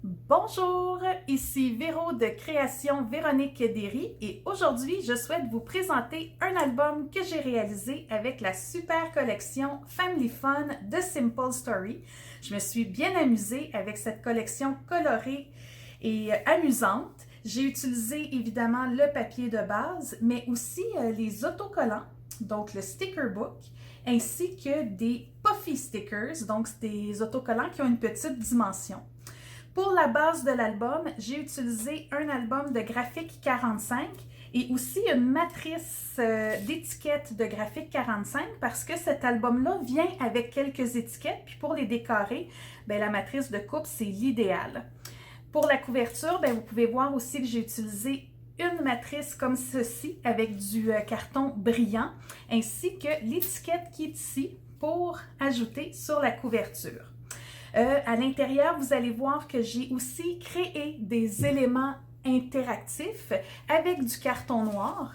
Bonjour, ici Véro de Création Véronique Derry et aujourd'hui je souhaite vous présenter un album que j'ai réalisé avec la super collection Family Fun de Simple Story. Je me suis bien amusée avec cette collection colorée et amusante. J'ai utilisé évidemment le papier de base, mais aussi les autocollants, donc le sticker book, ainsi que des puffy stickers, donc des autocollants qui ont une petite dimension. Pour la base de l'album, j'ai utilisé un album de graphique 45 et aussi une matrice d'étiquettes de graphique 45 parce que cet album-là vient avec quelques étiquettes, puis pour les décorer, la matrice de coupe, c'est l'idéal. Pour la couverture, vous pouvez voir aussi que j'ai utilisé une matrice comme ceci avec du carton brillant, ainsi que l'étiquette qui est ici pour ajouter sur la couverture. À l'intérieur, vous allez voir que j'ai aussi créé des éléments interactifs avec du carton noir.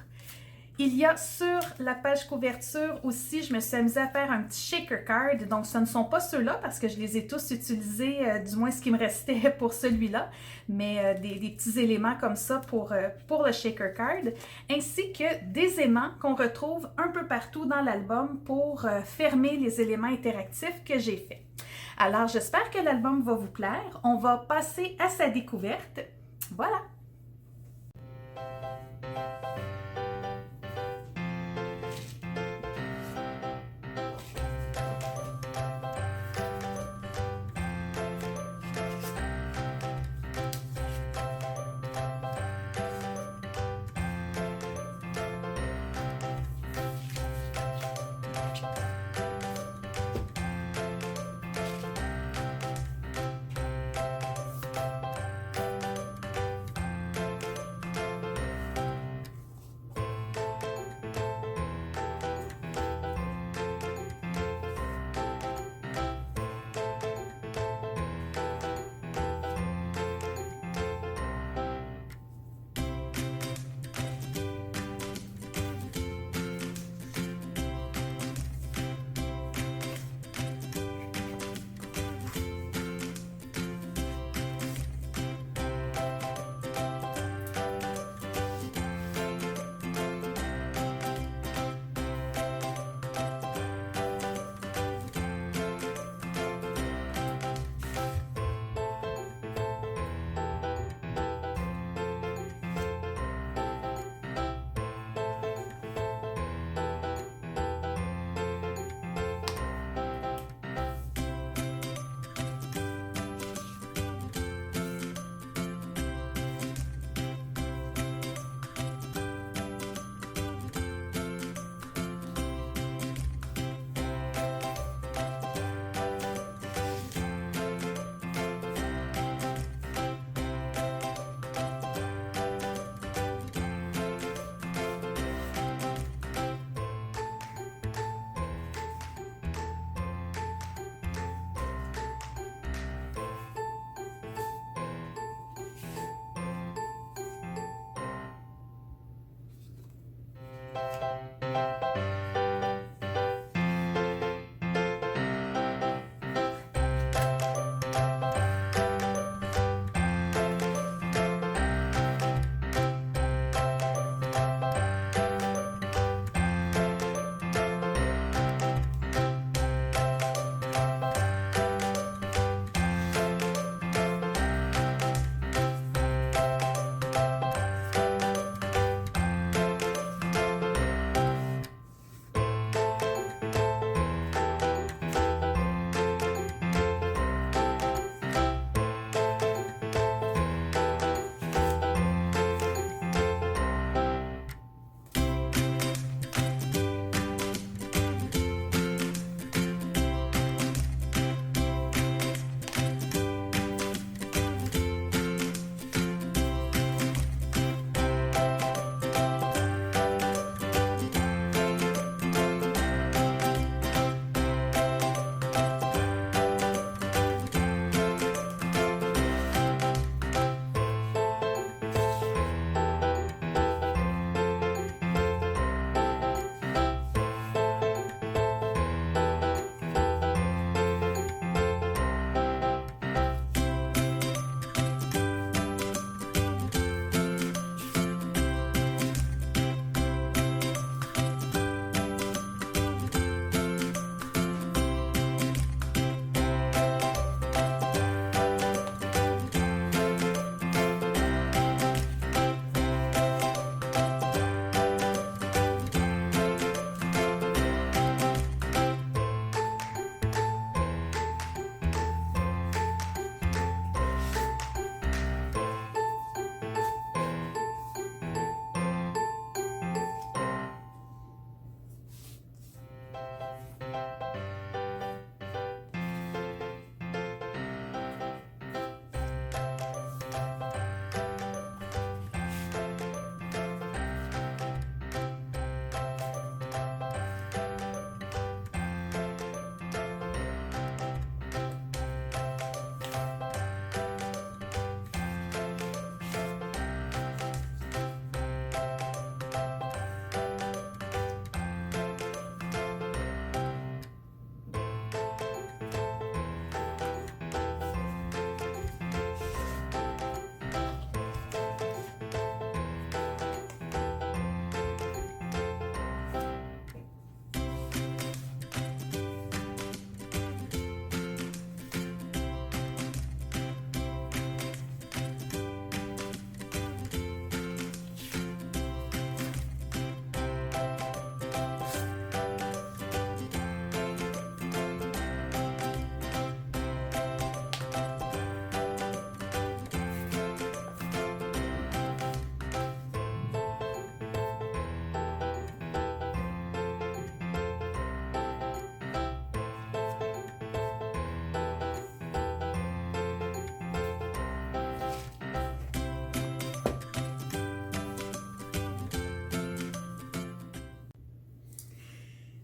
Il y a sur la page couverture aussi, je me suis amusée à faire un petit shaker card. Donc, ce ne sont pas ceux-là parce que je les ai tous utilisés, du moins ce qui me restait pour celui-là, mais des petits éléments comme ça pour le shaker card, ainsi que des aimants qu'on retrouve un peu partout dans l'album pour fermer les éléments interactifs que j'ai faits. Alors, j'espère que l'album va vous plaire. On va passer à sa découverte. Voilà!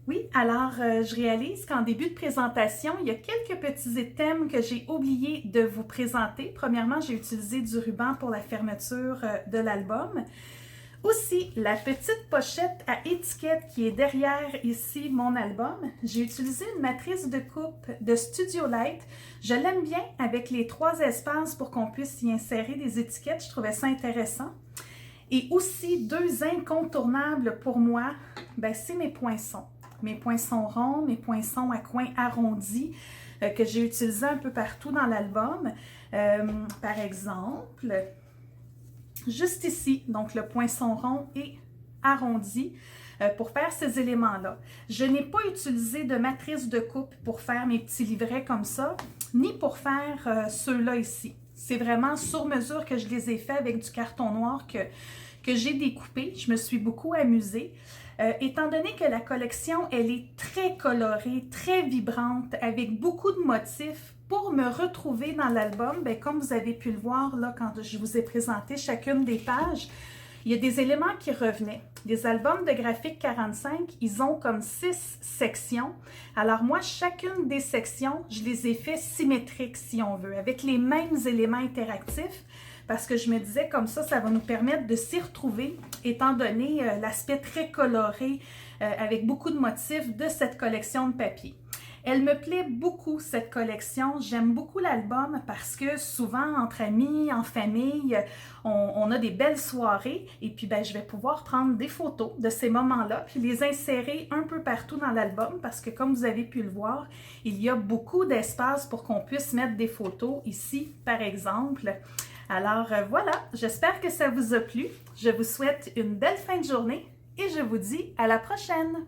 Oui, alors je réalise qu'en début de présentation, il y a quelques petits thèmes que j'ai oublié de vous présenter. Premièrement, j'ai utilisé du ruban pour la fermeture de l'album. Aussi, la petite pochette à étiquette qui est derrière ici mon album, j'ai utilisé une matrice de coupe de Studio Light. Je l'aime bien avec les 3 espaces pour qu'on puisse y insérer des étiquettes. Je trouvais ça intéressant. Et aussi, 2 incontournables pour moi, c'est mes poinçons. Mes poinçons ronds, mes poinçons à coins arrondis que j'ai utilisés un peu partout dans l'album. Par exemple, juste ici, donc le poinçon rond et arrondi pour faire ces éléments-là. Je n'ai pas utilisé de matrice de coupe pour faire mes petits livrets comme ça, ni pour faire ceux-là ici. C'est vraiment sur mesure que je les ai faits avec du carton noir que j'ai découpé. Je me suis beaucoup amusée. Étant donné que la collection, elle est très colorée, très vibrante, avec beaucoup de motifs, pour me retrouver dans l'album, comme vous avez pu le voir là quand je vous ai présenté chacune des pages, il y a des éléments qui revenaient. Les albums de Graphique 45, ils ont comme 6 sections. Alors moi, chacune des sections, je les ai fait symétriques si on veut, avec les mêmes éléments interactifs, parce que je me disais comme ça va nous permettre de s'y retrouver, étant donné l'aspect très coloré, avec beaucoup de motifs de cette collection de papier. Elle me plaît beaucoup, cette collection. J'aime beaucoup l'album parce que souvent, entre amis, en famille, on a des belles soirées et puis je vais pouvoir prendre des photos de ces moments-là puis les insérer un peu partout dans l'album parce que comme vous avez pu le voir, il y a beaucoup d'espace pour qu'on puisse mettre des photos ici, par exemple. Alors voilà, j'espère que ça vous a plu. Je vous souhaite une belle fin de journée et je vous dis à la prochaine!